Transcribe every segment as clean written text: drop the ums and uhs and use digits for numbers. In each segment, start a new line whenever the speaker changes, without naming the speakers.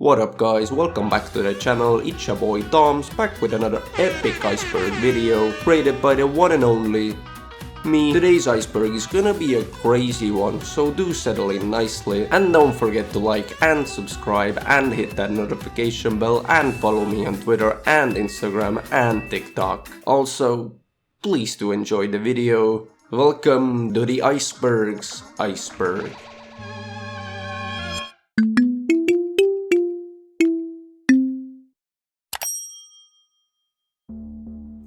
What up guys, welcome back to the channel, it's your boy Toms, back with another epic iceberg video, created by the one and only me. Today's iceberg is gonna be a crazy one, so do settle in nicely, and don't forget to like and subscribe and hit that notification bell and follow me on Twitter and Instagram and TikTok. Also, please do enjoy the video. Welcome to the Iceberg's Iceberg.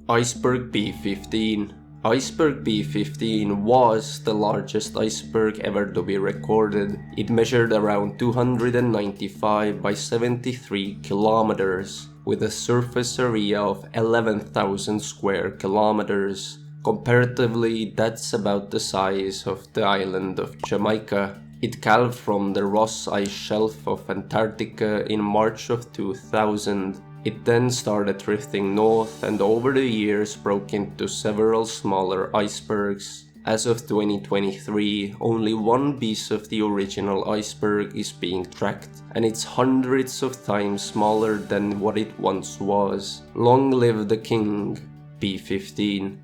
Iceberg B15. Iceberg B15 was the largest iceberg ever to be recorded. It measured around 295 by 73 kilometers, with a surface area of 11,000 square kilometers. Comparatively, that's about the size of the island of Jamaica. It calved from the Ross Ice Shelf of Antarctica in March of 2000. It then started drifting north and over the years broke into several smaller icebergs. As of 2023, only one piece of the original iceberg is being tracked, and it's hundreds of times smaller than what it once was. Long live the king. B15.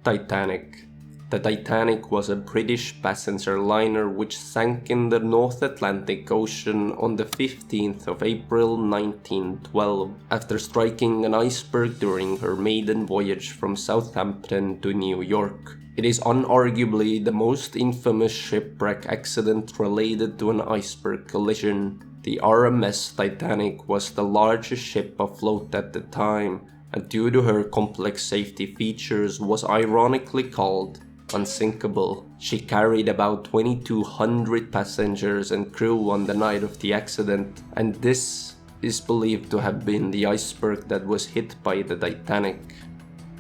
Titanic. The Titanic was a British passenger liner which sank in the North Atlantic Ocean on the 15th of April 1912 after striking an iceberg during her maiden voyage from Southampton to New York. It is unarguably the most infamous shipwreck accident related to an iceberg collision. The RMS Titanic was the largest ship afloat at the time, and due to her complex safety features was ironically called unsinkable. She carried about 2,200 passengers and crew on the night of the accident, and this is believed to have been the iceberg that was hit by the Titanic.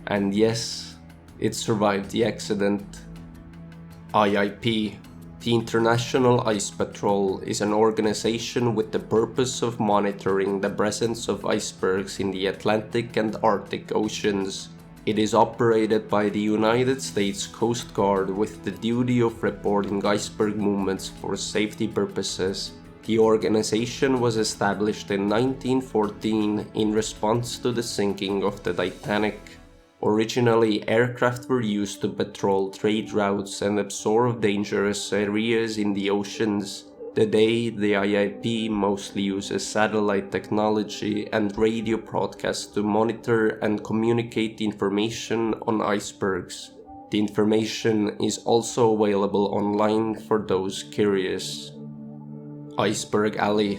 And yes, it survived the accident. IIP. The International Ice Patrol is an organization with the purpose of monitoring the presence of icebergs in the Atlantic and Arctic Oceans. It is operated by the United States Coast Guard with the duty of reporting iceberg movements for safety purposes. The organization was established in 1914 in response to the sinking of the Titanic. Originally, aircraft were used to patrol trade routes and absorb dangerous areas in the oceans. Today, the IIP mostly uses satellite technology and radio broadcasts to monitor and communicate information on icebergs. The information is also available online for those curious. Iceberg Alley.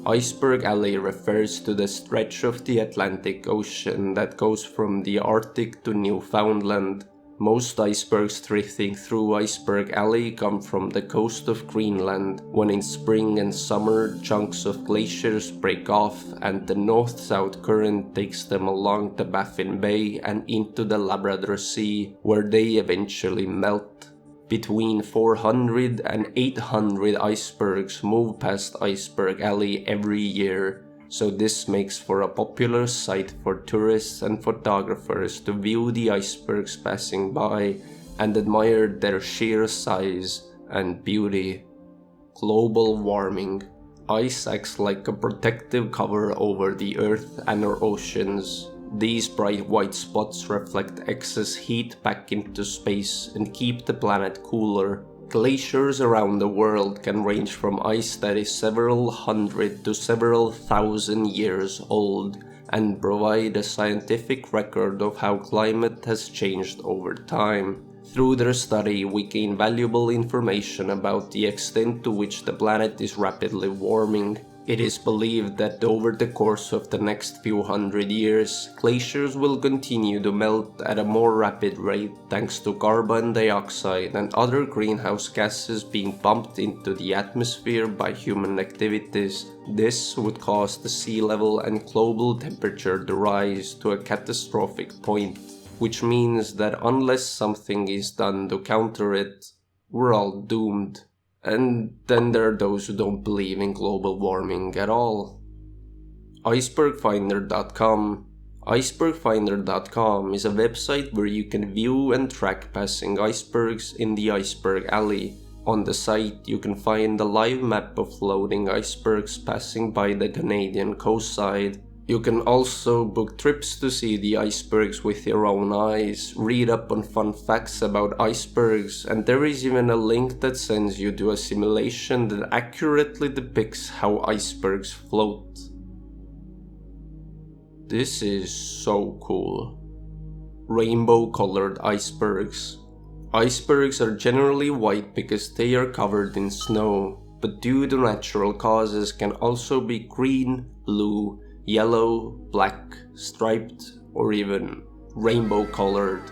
Iceberg Alley refers to the stretch of the Atlantic Ocean that goes from the Arctic to Newfoundland. Most icebergs drifting through Iceberg Alley come from the coast of Greenland, when in spring and summer chunks of glaciers break off and the north-south current takes them along the Baffin Bay and into the Labrador Sea, where they eventually melt. Between 400 and 800 icebergs move past Iceberg Alley every year, so this makes for a popular site for tourists and photographers to view the icebergs passing by and admire their sheer size and beauty. Global warming. Ice acts like a protective cover over the Earth and our oceans. These bright white spots reflect excess heat back into space and keep the planet cooler. Glaciers around the world can range from ice that is several hundred to several thousand years old and provide a scientific record of how climate has changed over time. Through their study, we gain valuable information about the extent to which the planet is rapidly warming. It is believed that over the course of the next few hundred years, glaciers will continue to melt at a more rapid rate thanks to carbon dioxide and other greenhouse gases being pumped into the atmosphere by human activities. This would cause the sea level and global temperature to rise to a catastrophic point, which means that unless something is done to counter it, we're all doomed. And then there are those who don't believe in global warming at all. Icebergfinder.com. Icebergfinder.com is a website where you can view and track passing icebergs in the Iceberg Alley. On the site, you can find a live map of floating icebergs passing by the Canadian coastside. You can also book trips to see the icebergs with your own eyes, read up on fun facts about icebergs, and there is even a link that sends you to a simulation that accurately depicts how icebergs float. This is so cool. Rainbow-colored icebergs. Icebergs are generally white because they are covered in snow, but due to natural causes can also be green, blue, yellow, black, striped, or even rainbow-colored.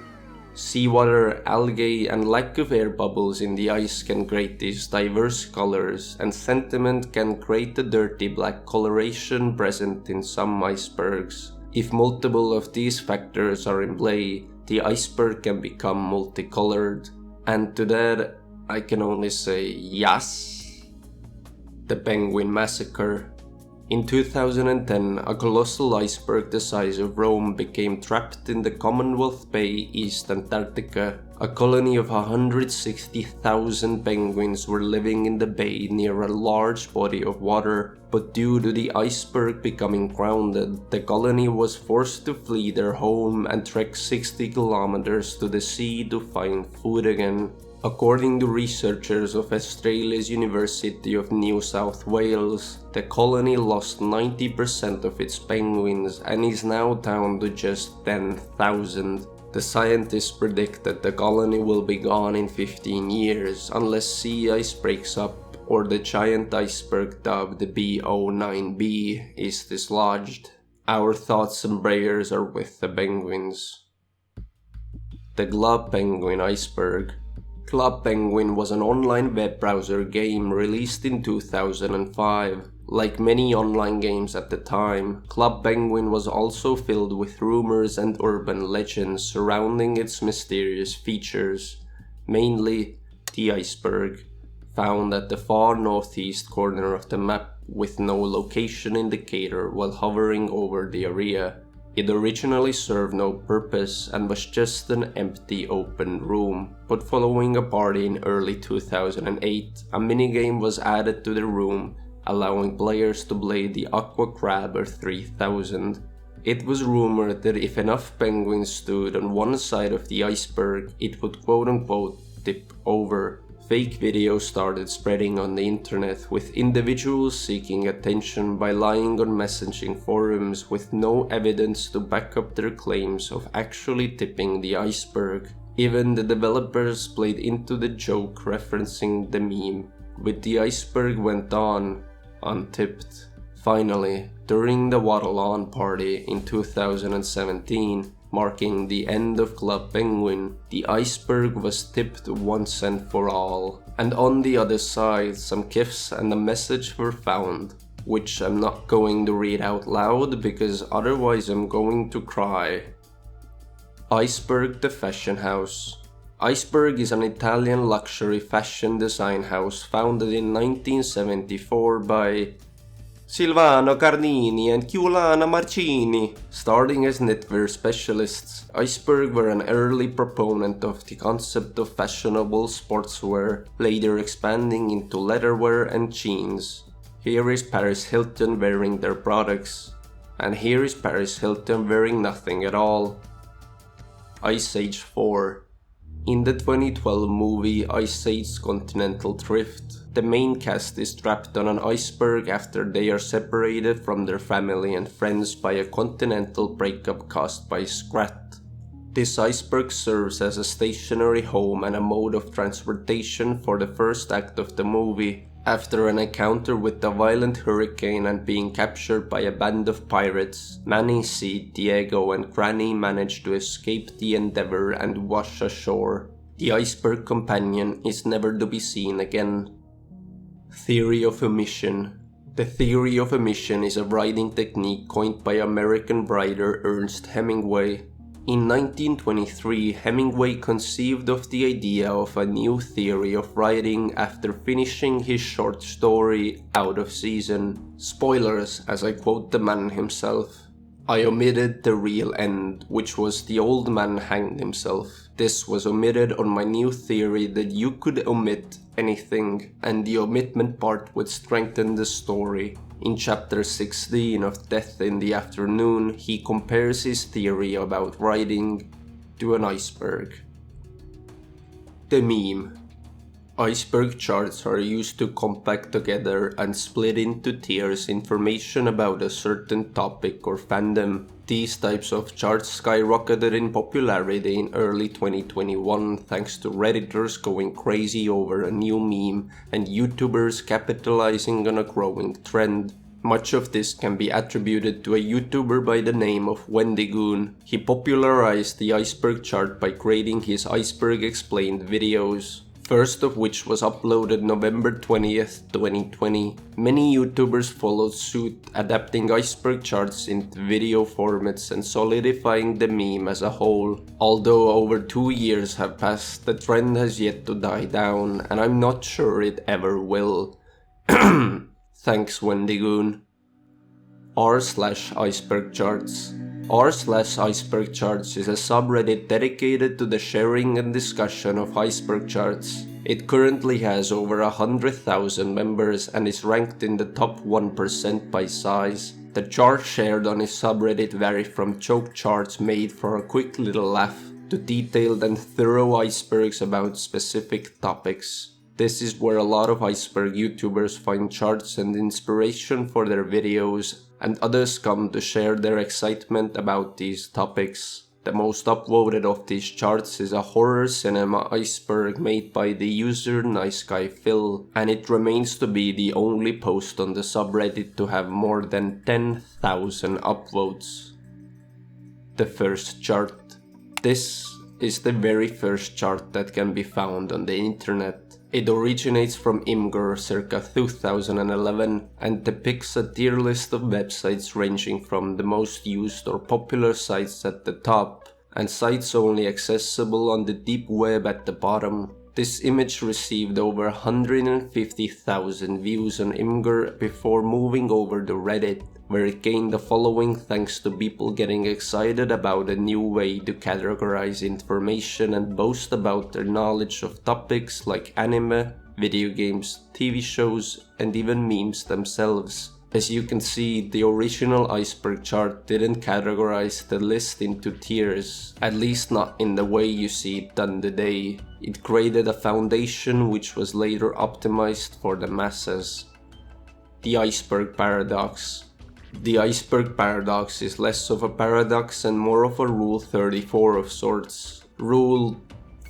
Seawater, algae, and lack of air bubbles in the ice can create these diverse colors, and sentiment can create the dirty black coloration present in some icebergs. If multiple of these factors are in play, the iceberg can become multicolored, and to that I can only say yes. The Penguin Massacre. In 2010, a colossal iceberg the size of Rome became trapped in the Commonwealth Bay, East Antarctica. A colony of 160,000 penguins were living in the bay near a large body of water, but due to the iceberg becoming grounded, the colony was forced to flee their home and trek 60 kilometers to the sea to find food again. According to researchers of Australia's University of New South Wales, the colony lost 90% of its penguins and is now down to just 10,000. The scientists predict that the colony will be gone in 15 years unless sea ice breaks up or the giant iceberg dubbed the B09B is dislodged. Our thoughts and prayers are with the penguins. The Club Penguin Iceberg. Club Penguin was an online web browser game released in 2005. Like many online games at the time, Club Penguin was also filled with rumors and urban legends surrounding its mysterious features, mainly the iceberg, found at the far northeast corner of the map with no location indicator while hovering over the area. It originally served no purpose and was just an empty open room, but following a party in early 2008, a minigame was added to the room, allowing players to play the Aqua Crabber 3000. It was rumored that if enough penguins stood on one side of the iceberg, it would quote-unquote tip over. Fake videos started spreading on the internet, with individuals seeking attention by lying on messaging forums with no evidence to back up their claims of actually tipping the iceberg. Even the developers played into the joke, referencing the meme, with the iceberg went on, untipped. Finally, during the Waddle On party in 2017, marking the end of Club Penguin, the iceberg was tipped once and for all, and on the other side some gifs and a message were found, which I'm not going to read out loud because otherwise I'm going to cry. Iceberg the Fashion House. Iceberg is an Italian luxury fashion design house founded in 1974 by Silvano Carnini and Giuliana Marcini. Starting as knitwear specialists, Iceberg were an early proponent of the concept of fashionable sportswear, later expanding into leatherwear and jeans. Here is Paris Hilton wearing their products, and here is Paris Hilton wearing nothing at all. Ice Age 4. In the 2012 movie Ice Age Continental Drift, the main cast is trapped on an iceberg after they are separated from their family and friends by a continental breakup caused by Scrat. This iceberg serves as a stationary home and a mode of transportation for the first act of the movie. After an encounter with a violent hurricane and being captured by a band of pirates, Manny, Sid, Diego, and Granny manage to escape the Endeavour and wash ashore. The iceberg companion is never to be seen again. Theory of Emission. The theory of emission is a writing technique coined by American writer Ernest Hemingway. In 1923, Hemingway conceived of the idea of a new theory of writing after finishing his short story Out of Season. Spoilers, as I quote the man himself. I omitted the real end, which was the old man hanged himself. This was omitted on my new theory that you could omit anything, and the omitment part would strengthen the story. In chapter 16 of Death in the Afternoon, he compares his theory about writing to an iceberg. The meme. Iceberg charts are used to compact together and split into tiers information about a certain topic or fandom. These types of charts skyrocketed in popularity in early 2021 thanks to Redditors going crazy over a new meme and YouTubers capitalizing on a growing trend. Much of this can be attributed to a YouTuber by the name of Wendigoon. He popularized the iceberg chart by creating his Iceberg Explained videos, first of which was uploaded November 20th, 2020. Many YouTubers followed suit, adapting iceberg charts into video formats and solidifying the meme as a whole. Although over 2 years have passed, the trend has yet to die down, and I'm not sure it ever will. Thanks, Wendigoon. r/iceberg charts. r/iceberg charts is a subreddit dedicated to the sharing and discussion of iceberg charts. It currently has over 100,000 members and is ranked in the top 1% by size. The charts shared on his subreddit vary from joke charts made for a quick little laugh to detailed and thorough icebergs about specific topics. This is where a lot of iceberg YouTubers find charts and inspiration for their videos, and others come to share their excitement about these topics. The most upvoted of these charts is a horror cinema iceberg made by the user NiceGuyPhil, and it remains to be the only post on the subreddit to have more than 10,000 upvotes. The first chart. This is the very first chart that can be found on the internet. It originates from Imgur circa 2011 and depicts a tier list of websites ranging from the most used or popular sites at the top and sites only accessible on the deep web at the bottom. This image received over 150,000 views on Imgur before moving over to Reddit, where it gained a following thanks to people getting excited about a new way to categorize information and boast about their knowledge of topics like anime, video games, TV shows, and even memes themselves. As you can see, the original iceberg chart didn't categorize the list into tiers, at least not in the way you see it done today. It created a foundation which was later optimized for the masses. The iceberg paradox. The iceberg paradox is less of a paradox and more of a Rule 34 of sorts. Rule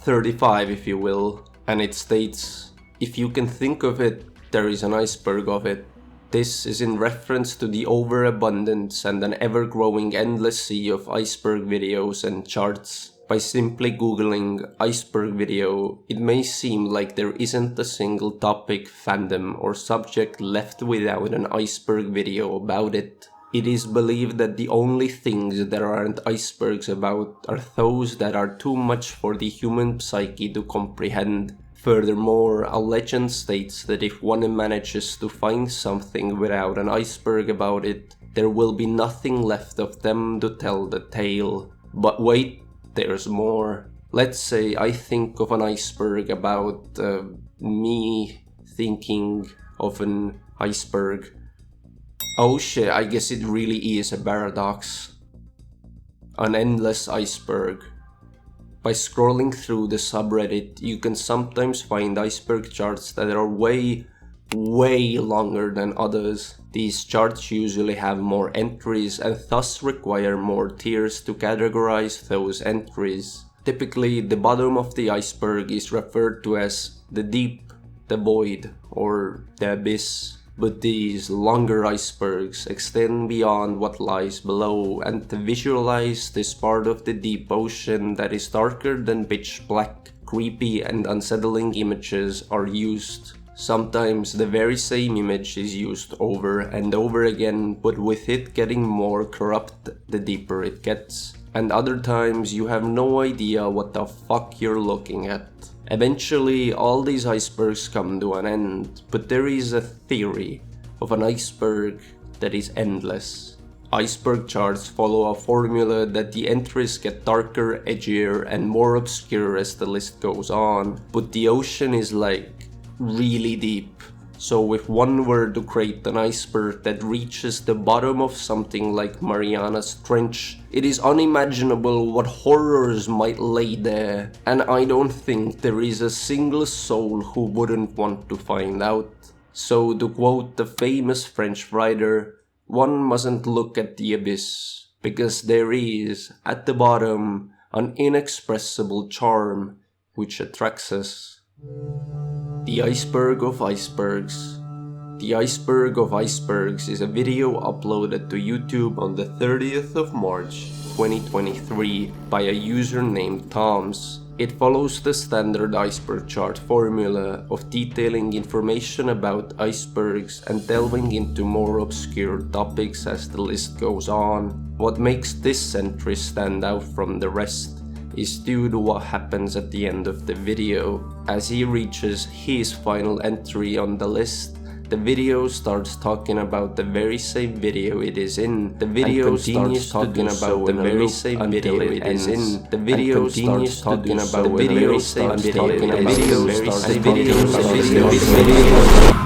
35 if you will, and it states, if you can think of it, there is an iceberg of it. This is in reference to the overabundance and an ever-growing endless sea of iceberg videos and charts. By simply googling iceberg video, it may seem like there isn't a single topic, fandom, or subject left without an iceberg video about it. It is believed that the only things there aren't icebergs about are those that are too much for the human psyche to comprehend. Furthermore, a legend states that if one manages to find something without an iceberg about it, there will be nothing left of them to tell the tale. But wait, there's more. Let's say I think of an iceberg about me thinking of an iceberg. Oh shit, I guess it really is a paradox. An endless iceberg. By scrolling through the subreddit, you can sometimes find iceberg charts that are way longer than others. These charts usually have more entries and thus require more tiers to categorize those entries. Typically, the bottom of the iceberg is referred to as the deep, the void, or the abyss. But these longer icebergs extend beyond what lies below, and to visualize this part of the deep ocean that is darker than pitch black, creepy and unsettling images are used. Sometimes the very same image is used over and over again, but with it getting more corrupt the deeper it gets. And other times you have no idea what the fuck you're looking at. Eventually, all these icebergs come to an end, but there is a theory of an iceberg that is endless. Iceberg charts follow a formula that the entries get darker, edgier, and more obscure as the list goes on, but the ocean is like really deep. So if one were to create an iceberg that reaches the bottom of something like Mariana's Trench, it is unimaginable what horrors might lay there, and I don't think there is a single soul who wouldn't want to find out. So to quote the famous French writer, one mustn't look at the abyss, because there is, at the bottom, an inexpressible charm which attracts us. The Iceberg of Icebergs. The Iceberg of Icebergs is a video uploaded to YouTube on the 30th of March 2023 by a user named Toms. It follows the standard iceberg chart formula of detailing information about icebergs and delving into more obscure topics as the list goes on. What makes this entry stand out from the rest is due to what happens at the end of the video. As he reaches his final entry on the list, the video starts talking about the very same video it is in. The video continues talking about the very same video it is in. The video starts talking about the very same video.